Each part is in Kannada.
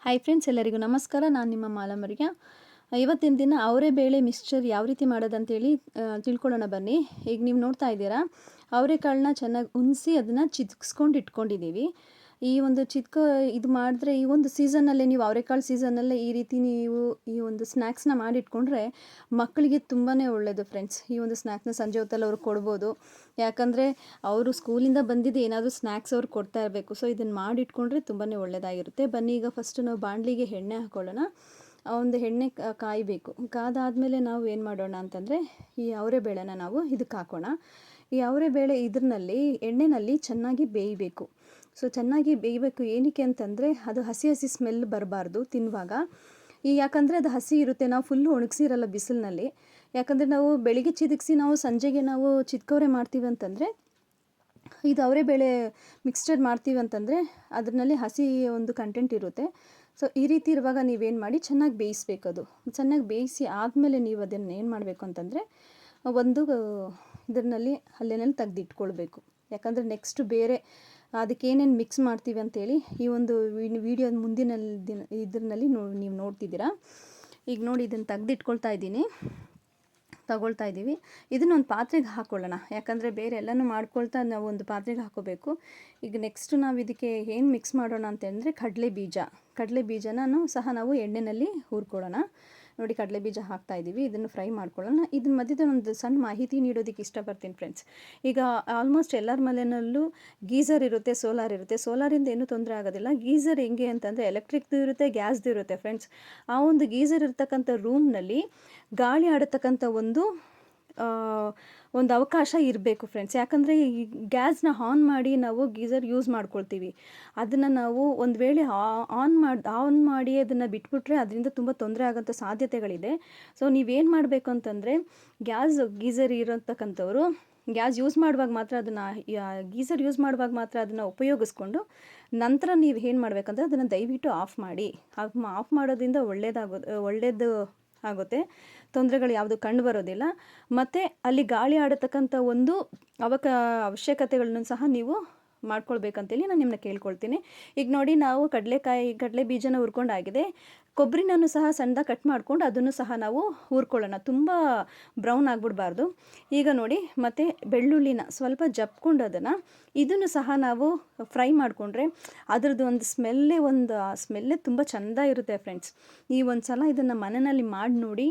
ಹಾಯ್ ಫ್ರೆಂಡ್ಸ್, ಎಲ್ಲರಿಗೂ ನಮಸ್ಕಾರ. ನಾನು ನಿಮ್ಮ ಮಾಲಮರಿಯ. ಇವತ್ತಿನ ದಿನ ಅವರೇ ಬೇಳೆ ಮಿಕ್ಸ್ಚರ್ ಯಾವ ರೀತಿ ಮಾಡೋದಂತೇಳಿ ತಿಳ್ಕೊಳ್ಳೋಣ ಬನ್ನಿ. ಈಗ ನೀವು ನೋಡ್ತಾ ಇದ್ದೀರಾ, ಅವರೆಕಾಳನ್ನ ಚೆನ್ನಾಗಿ ಉಣಿಸಿ ಅದನ್ನು ಚಿತ್ಕಿಸ್ಕೊಂಡು ಇಟ್ಕೊಂಡಿದ್ದೀವಿ. ಈ ಒಂದು ಇದು ಮಾಡಿದ್ರೆ ಈ ಒಂದು ಸೀಸನ್ನಲ್ಲೇ, ನೀವು ಅವರೆಕಾಳು ಸೀಸನ್ನಲ್ಲೇ ಈ ರೀತಿ ನೀವು ಈ ಒಂದು ಸ್ನ್ಯಾಕ್ಸ್ನ ಮಾಡಿಟ್ಕೊಂಡ್ರೆ ಮಕ್ಕಳಿಗೆ ತುಂಬಾ ಒಳ್ಳೆಯದು ಫ್ರೆಂಡ್ಸ್. ಈ ಒಂದು ಸ್ನ್ಯಾಕ್ಸ್ನ ಸಂಜೆ ಹೊತ್ತಲ್ಲಿ ಅವ್ರಿಗೆ ಕೊಡ್ಬೋದು. ಯಾಕಂದರೆ ಅವರು ಸ್ಕೂಲಿಂದ ಬಂದಿದ್ದು ಏನಾದರೂ ಸ್ನ್ಯಾಕ್ಸ್ ಅವ್ರು ಕೊಡ್ತಾ ಇರಬೇಕು. ಸೊ ಇದನ್ನು ಮಾಡಿಟ್ಕೊಂಡ್ರೆ ತುಂಬಾ ಒಳ್ಳೆಯದಾಗಿರುತ್ತೆ. ಬನ್ನಿ, ಈಗ ಫಸ್ಟು ನಾವು ಬಾಣಲಿಗೆ ಎಣ್ಣೆ ಹಾಕ್ಕೊಳ್ಳೋಣ. ಒಂದು ಎಣ್ಣೆ ಕಾಯಬೇಕು. ಕಾದಾದಮೇಲೆ ನಾವು ಏನು ಮಾಡೋಣ ಅಂತಂದರೆ, ಈ ಅವರೆಬೇಳೆನ ನಾವು ಇದಕ್ಕೆ ಹಾಕೋಣ. ಈ ಅವರೆಬೇಳೆ ಎಣ್ಣೆಯಲ್ಲಿ ಚೆನ್ನಾಗಿ ಬೇಯಬೇಕು. ಸೊ ಚೆನ್ನಾಗಿ ಬೇಯಬೇಕು. ಏನಕ್ಕೆ ಅಂತಂದರೆ, ಅದು ಹಸಿ ಹಸಿ ಸ್ಮೆಲ್ ಬರಬಾರ್ದು ತಿನ್ನುವಾಗ. ಯಾಕಂದರೆ ಅದು ಹಸಿ ಇರುತ್ತೆ, ನಾವು ಫುಲ್ಲು ಒಣಗಿಸಿರಲ್ಲ ಬಿಸಿಲಿನಲ್ಲಿ. ಯಾಕಂದರೆ ನಾವು ಬೆಳಿಗ್ಗೆ ಚಿದಕ್ಸಿ ನಾವು ಸಂಜೆಗೆ ನಾವು ಚಿತ್ಕವರೆ ಮಾಡ್ತೀವಿ ಅಂತಂದರೆ, ಇದು ಅವರೆಬೇಳೆ ಮಿಕ್ಸ್ಚರ್ ಮಾಡ್ತೀವಿ ಅಂತಂದರೆ ಅದರಲ್ಲಿ ಹಸಿ ಒಂದು ಕಂಟೆಂಟ್ ಇರುತ್ತೆ. ಸೊ ಈ ರೀತಿ ಇರುವಾಗ ನೀವೇನು ಮಾಡಿ, ಚೆನ್ನಾಗಿ ಬೇಯಿಸ್ಬೇಕು. ಅದು ಚೆನ್ನಾಗಿ ಬೇಯಿಸಿ ಆದಮೇಲೆ ನೀವು ಅದನ್ನು ಏನು ಮಾಡಬೇಕು ಅಂತಂದರೆ, ಒಂದು ಇದರಲ್ಲಿ ಹಲ್ಲೆನಲ್ಲಿ ತೆಗೆದಿಟ್ಕೊಳ್ಬೇಕು. ಯಾಕಂದರೆ ನೆಕ್ಸ್ಟ್ ಬೇರೆ ಅದಕ್ಕೆ ಏನೇನು ಮಿಕ್ಸ್ ಮಾಡ್ತೀವಿ ಅಂತೇಳಿ ಈ ಒಂದು ವಿಡಿಯೋ ಮುಂದಿನ ಇದರಲ್ಲಿ ನೀವು ನೋಡ್ತಿದ್ದೀರಾ. ಈಗ ನೋಡಿ, ಇದನ್ನು ತೆಗೆದಿಟ್ಕೊಳ್ತಾ ಇದ್ದೀವಿ. ಇದನ್ನು ಒಂದು ಪಾತ್ರೆಗೆ ಹಾಕ್ಕೊಳ್ಳೋಣ. ಯಾಕಂದರೆ ಬೇರೆ ಎಲ್ಲನೂ ಮಾಡ್ಕೊಳ್ತಾ ನಾವು ಒಂದು ಪಾತ್ರೆಗೆ ಹಾಕೋಬೇಕು. ಈಗ ನೆಕ್ಸ್ಟು ನಾವು ಇದಕ್ಕೆ ಏನು ಮಿಕ್ಸ್ ಮಾಡೋಣ ಅಂತಂದರೆ, ಕಡಲೆ ಬೀಜನೂ ಸಹ ನಾವು ಎಣ್ಣೆಯಲ್ಲಿ ಹುರ್ಕೊಳ್ಳೋಣ. ನೋಡಿ, ಕಡಲೆ ಬೀಜ ಹಾಕ್ತಾಯಿದ್ದೀವಿ. ಇದನ್ನು ಫ್ರೈ ಮಾಡ್ಕೊಳ್ಳೋಣ. ಇದನ್ನ ಮಧ್ಯದಲ್ಲಿ ಒಂದು ಸಣ್ಣ ಮಾಹಿತಿ ನೀಡೋದಕ್ಕೆ ಇಷ್ಟಪಡ್ತೀನಿ ಫ್ರೆಂಡ್ಸ್. ಈಗ ಆಲ್ಮೋಸ್ಟ್ ಎಲ್ಲರ ಮನೆಯಲ್ಲೂ ಗೀಝರ್ ಇರುತ್ತೆ, ಸೋಲಾರ್ ಇರುತ್ತೆ. ಸೋಲಾರಿಂದ ಏನೂ ತೊಂದರೆ ಆಗೋದಿಲ್ಲ. ಗೀಝರ್ ಹೆಂಗೆ ಅಂತಂದರೆ, ಎಲೆಕ್ಟ್ರಿಕ್ದು ಇರುತ್ತೆ, ಗ್ಯಾಸ್ದು ಇರುತ್ತೆ ಫ್ರೆಂಡ್ಸ್. ಆ ಒಂದು ಗೀಝರ್ ಇರ್ತಕ್ಕಂಥ ರೂಮ್ನಲ್ಲಿ ಗಾಳಿ ಆಡತಕ್ಕಂಥ ಒಂದು ಅವಕಾಶ ಇರಬೇಕು ಫ್ರೆಂಡ್ಸ್. ಯಾಕಂದರೆ ಈ ಗ್ಯಾಸ್ನ ಆನ್ ಮಾಡಿ ನಾವು ಗೀಝರ್ ಯೂಸ್ ಮಾಡ್ಕೊಳ್ತೀವಿ. ಅದನ್ನು ನಾವು ಒಂದು ವೇಳೆ ಆನ್ ಮಾಡಿ ಅದನ್ನು ಬಿಟ್ಬಿಟ್ರೆ ಅದರಿಂದ ತುಂಬ ತೊಂದರೆ ಆಗೋಂಥ ಸಾಧ್ಯತೆಗಳಿದೆ. ಸೊ ನೀವೇನು ಮಾಡಬೇಕು ಅಂತಂದರೆ, ಗೀಝರ್ ಇರೋತಕ್ಕಂಥವ್ರು ಗ್ಯಾಸ್ ಯೂಸ್ ಮಾಡುವಾಗ ಮಾತ್ರ ಗೀಝರ್ ಯೂಸ್ ಮಾಡುವಾಗ ಮಾತ್ರ ಅದನ್ನು ಉಪಯೋಗಿಸ್ಕೊಂಡು, ನಂತರ ನೀವು ಏನು ಮಾಡಬೇಕಂದ್ರೆ ಅದನ್ನು ದಯವಿಟ್ಟು ಆಫ್ ಮಾಡಿ. ಆಫ್ ಮಾಡೋದ್ರಿಂದ ಒಳ್ಳೆಯದು ಆಗುತ್ತೆ. ತೊಂದರೆಗಳು ಯಾವುದು ಕಂಡು ಬರೋದಿಲ್ಲ. ಮತ್ತು ಅಲ್ಲಿ ಗಾಳಿ ಆಡತಕ್ಕಂಥ ಒಂದು ಅವಶ್ಯಕತೆಗಳನ್ನು ಸಹ ನೀವು ಮಾಡ್ಕೊಳ್ಬೇಕಂತೇಳಿ ನಾನು ನಿಮ್ಮನ್ನ ಕೇಳ್ಕೊಳ್ತೀನಿ. ಈಗ ನೋಡಿ, ನಾವು ಕಡಲೆ ಬೀಜನ ಹುರ್ಕೊಂಡಾಗಿದೆ. ಕೊಬ್ಬರಿನೂ ಸಹ ಸಣ್ಣದಾಗಿ ಕಟ್ ಮಾಡ್ಕೊಂಡು ಅದನ್ನು ಸಹ ನಾವು ಹುರ್ಕೊಳ್ಳೋಣ. ತುಂಬ ಬ್ರೌನ್ ಆಗಿಬಿಡ್ಬಾರ್ದು. ಈಗ ನೋಡಿ, ಮತ್ತು ಬೆಳ್ಳುಳ್ಳಿನ ಸ್ವಲ್ಪ ಜಪ್ಕೊಂಡು ಇದನ್ನು ಸಹ ನಾವು ಫ್ರೈ ಮಾಡಿಕೊಂಡ್ರೆ ಅದರದ್ದು ಒಂದು ಸ್ಮೆಲ್ಲೇ ತುಂಬ ಚೆಂದ ಇರುತ್ತೆ ಫ್ರೆಂಡ್ಸ್. ನೀವು ಒಂದು ಸಲ ಇದನ್ನು ಮನೆಯಲ್ಲಿ ಮಾಡಿ ನೋಡಿ,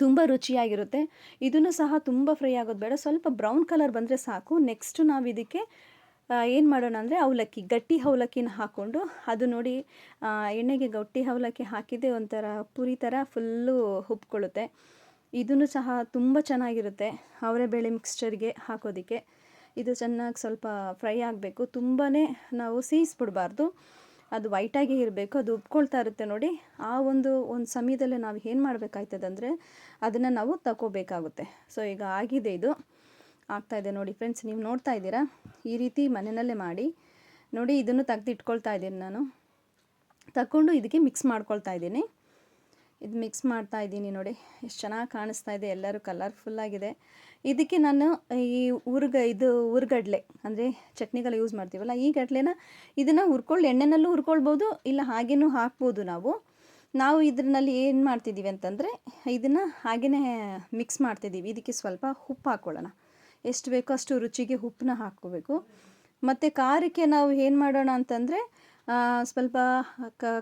ತುಂಬ ರುಚಿಯಾಗಿರುತ್ತೆ. ಇದನ್ನು ಸಹ ತುಂಬ ಫ್ರೈ ಆಗೋದು ಬೇಡ, ಸ್ವಲ್ಪ ಬ್ರೌನ್ ಕಲರ್ ಬಂದರೆ ಸಾಕು. ನೆಕ್ಸ್ಟು ನಾವು ಇದಕ್ಕೆ ಏನು ಮಾಡೋಣ ಅಂದರೆ, ಗಟ್ಟಿ ಅವಲಕ್ಕಿನ ಹಾಕ್ಕೊಂಡು, ಅದು ನೋಡಿ ಎಣ್ಣೆಗೆ ಗಟ್ಟಿ ಅವಲಕ್ಕಿ ಹಾಕಿದ್ದೆ ಒಂಥರ ಪುರಿ ಥರ ಫುಲ್ಲು ಉಬ್ಕೊಳ್ಳುತ್ತೆ. ಇದನ್ನು ಸಹ ತುಂಬ ಚೆನ್ನಾಗಿರುತ್ತೆ ಅವರೆಬೇಳೆ ಮಿಕ್ಸ್ಚರ್ಗೆ ಹಾಕೋದಕ್ಕೆ. ಇದು ಚೆನ್ನಾಗಿ ಸ್ವಲ್ಪ ಫ್ರೈ ಆಗಬೇಕು. ತುಂಬಾ ನಾವು ಸೀಸ್ಬಿಡಬಾರ್ದು, ಅದು ವೈಟಾಗಿ ಇರಬೇಕು. ಅದು ಉಬ್ಕೊಳ್ತಾ ಇರುತ್ತೆ ನೋಡಿ. ಆ ಒಂದು ಸಮಯದಲ್ಲೇ ನಾವು ಏನು ಮಾಡಬೇಕಾಯ್ತದಂದರೆ, ಅದನ್ನು ನಾವು ತಗೋಬೇಕಾಗುತ್ತೆ. ಸೊ ಈಗ ಆಗಿದೆ, ಇದು ಆಗ್ತಾಯಿದೆ ನೋಡಿ ಫ್ರೆಂಡ್ಸ್. ನೀವು ನೋಡ್ತಾ ಇದ್ದೀರಾ, ಈ ರೀತಿ ಮನೆಯಲ್ಲೇ ಮಾಡಿ ನೋಡಿ. ಇದನ್ನು ತೆಗೆದಿಟ್ಕೊಳ್ತಾ ಇದ್ದೀನಿ ನಾನು. ತಗೊಂಡು ಇದಕ್ಕೆ ಮಿಕ್ಸ್ ಮಾಡ್ಕೊಳ್ತಾ ಇದ್ದೀನಿ. ಇದು ಮಿಕ್ಸ್ ಮಾಡ್ತಾ ಇದ್ದೀನಿ ನೋಡಿ, ಎಷ್ಟು ಚೆನ್ನಾಗಿ ಕಾಣಿಸ್ತಾ ಇದೆ. ಎಲ್ಲರೂ ಕಲರ್ಫುಲ್ಲಾಗಿದೆ. ಇದಕ್ಕೆ ನಾನು ಈ ಹುರ್ಗಡ್ಲೆ ಅಂದರೆ ಚಟ್ನಿಗೆಲ್ಲ ಯೂಸ್ ಮಾಡ್ತೀವಲ್ಲ, ಈ ಇದನ್ನು ಎಣ್ಣೆನಲ್ಲೂ ಹುರ್ಕೊಳ್ಬೋದು, ಇಲ್ಲ ಹಾಗೇನೂ ಹಾಕ್ಬೋದು. ನಾವು ಇದರಲ್ಲಿ ಏನು ಮಾಡ್ತಿದ್ದೀವಿ ಅಂತಂದರೆ, ಇದನ್ನು ಹಾಗೆಯೇ ಮಿಕ್ಸ್ ಮಾಡ್ತಿದ್ದೀವಿ. ಇದಕ್ಕೆ ಸ್ವಲ್ಪ ಉಪ್ಪು ಹಾಕ್ಕೊಳ್ಳೋಣ. ಎಷ್ಟು ಬೇಕೋ ಅಷ್ಟು ರುಚಿಗೆ ಉಪ್ಪನ್ನ ಹಾಕ್ಕೋಬೇಕು. ಮತ್ತು ಖಾರಕ್ಕೆ ನಾವು ಏನು ಮಾಡೋಣ ಅಂತಂದರೆ, ಸ್ವಲ್ಪ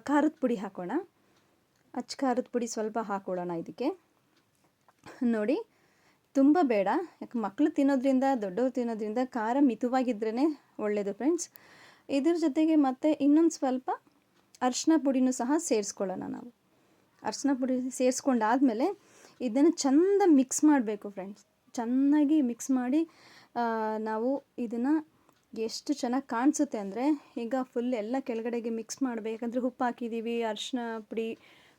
ಖಾರದ ಪುಡಿ ಹಾಕೋಣ. ಖಾರದ ಪುಡಿ ಸ್ವಲ್ಪ ಹಾಕ್ಕೊಳ್ಳೋಣ ಇದಕ್ಕೆ. ನೋಡಿ, ತುಂಬ ಬೇಡ. ಯಾಕೆ ಮಕ್ಕಳು ತಿನ್ನೋದ್ರಿಂದ, ದೊಡ್ಡವರು ತಿನ್ನೋದ್ರಿಂದ ಖಾರ ಮಿತವಾಗಿದ್ರೇ ಒಳ್ಳೆಯದು ಫ್ರೆಂಡ್ಸ್. ಇದ್ರ ಜೊತೆಗೆ ಮತ್ತೆ ಇನ್ನೊಂದು ಸ್ವಲ್ಪ ಅರಿಶಿನ ಪುಡಿನೂ ಸಹ ಸೇರಿಸ್ಕೊಳ್ಳೋಣ. ನಾವು ಅರಿಶಿನ ಪುಡಿ ಸೇರಿಸ್ಕೊಂಡಾದ್ಮೇಲೆ ಇದನ್ನು ಚೆಂದ ಮಿಕ್ಸ್ ಮಾಡಬೇಕು ಫ್ರೆಂಡ್ಸ್. ಚೆನ್ನಾಗಿ ಮಿಕ್ಸ್ ಮಾಡಿ ನಾವು ಇದನ್ನು ಎಷ್ಟು ಚೆನ್ನಾಗಿ ಕಾಣಿಸುತ್ತೆ ಅಂದರೆ, ಈಗ ಫುಲ್ ಎಲ್ಲ ಕೆಳಗಡೆಗೆ ಮಿಕ್ಸ್ ಮಾಡಬೇಕಂದ್ರೆ, ಉಪ್ಪು ಹಾಕಿದ್ದೀವಿ, ಅರಿಶಿನ ಪುಡಿ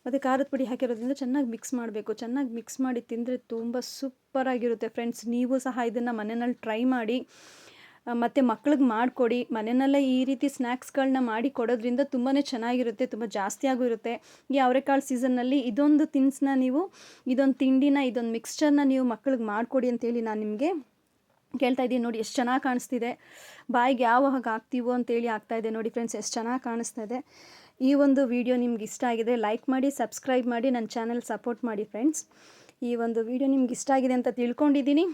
ಮತ್ತು ಖಾರದ ಪುಡಿ ಹಾಕಿರೋದ್ರಿಂದ ಚೆನ್ನಾಗಿ ಮಿಕ್ಸ್ ಮಾಡಬೇಕು. ಚೆನ್ನಾಗಿ ಮಿಕ್ಸ್ ಮಾಡಿ ತಿಂದರೆ ತುಂಬ ಸೂಪರಾಗಿರುತ್ತೆ ಫ್ರೆಂಡ್ಸ್. ನೀವು ಸಹ ಇದನ್ನು ಮನೆಯಲ್ಲಿ ಟ್ರೈ ಮಾಡಿ, ಮತ್ತು ಮಕ್ಳಿಗೆ ಮಾಡಿಕೊಡಿ. ಮನೆಯಲ್ಲೇ ಈ ರೀತಿ ಸ್ನ್ಯಾಕ್ಸ್ಗಳನ್ನ ಮಾಡಿ ಕೊಡೋದ್ರಿಂದ ತುಂಬಾ ಚೆನ್ನಾಗಿರುತ್ತೆ, ತುಂಬ ಜಾಸ್ತಿಯಾಗೂ ಇರುತ್ತೆ. ಈ ಅವರೆಕಾಳು ಸೀಸನ್ನಲ್ಲಿ ಇದೊಂದು ಇದೊಂದು ತಿಂಡಿನ, ಇದೊಂದು ಮಿಕ್ಸ್ಚರ್ನ ನೀವು ಮಕ್ಳಿಗೆ ಮಾಡಿಕೊಡಿ ಅಂತೇಳಿ ನಾನು ನಿಮಗೆ ಕೇಳ್ತಾ ಇದ್ದೀನಿ. ನೋಡಿ ಎಷ್ಟು ಚೆನ್ನಾಗಿ ಕಾಣಿಸ್ತಿದೆ. ಬಾಯಿಗೆ ಯಾವಾಗ ಹಾಕ್ತೀವೋ ಅಂತೇಳಿ ಆಗ್ತಾಯಿದೆ ನೋಡಿ ಫ್ರೆಂಡ್ಸ್, ಎಷ್ಟು ಚೆನ್ನಾಗಿ ಕಾಣಿಸ್ತಾ ಇದೆ. ಈ ಒಂದು ವಿಡಿಯೋ ನಿಮ್ಗೆ ಇಷ್ಟ ಆಗಿದೆ ಲೈಕ್ ಮಾಡಿ, ಸಬ್ಸ್ಕ್ರೈಬ್ ಮಾಡಿ, ನನ್ನ ಚಾನಲ್ ಸಪೋರ್ಟ್ ಮಾಡಿ ಫ್ರೆಂಡ್ಸ್. ಈ ಒಂದು ವಿಡಿಯೋ ನಿಮ್ಗೆ ಇಷ್ಟ ಆಗಿದೆ ಅಂತ ತಿಳ್ಕೊಂಡಿದ್ದೀನಿ.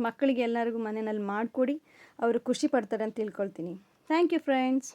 ಮಕ್ಕಳಿಗೆ ಎಲ್ಲರಿಗೂ ಮನೆಯಲ್ಲಿ ಮಾಡಿಕೊಡಿ, ಅವರು ಖುಷಿ ಪಡ್ತಾರೆ ಅಂತ ತಿಳ್ಕೊಳ್ತೀನಿ. Thank you friends.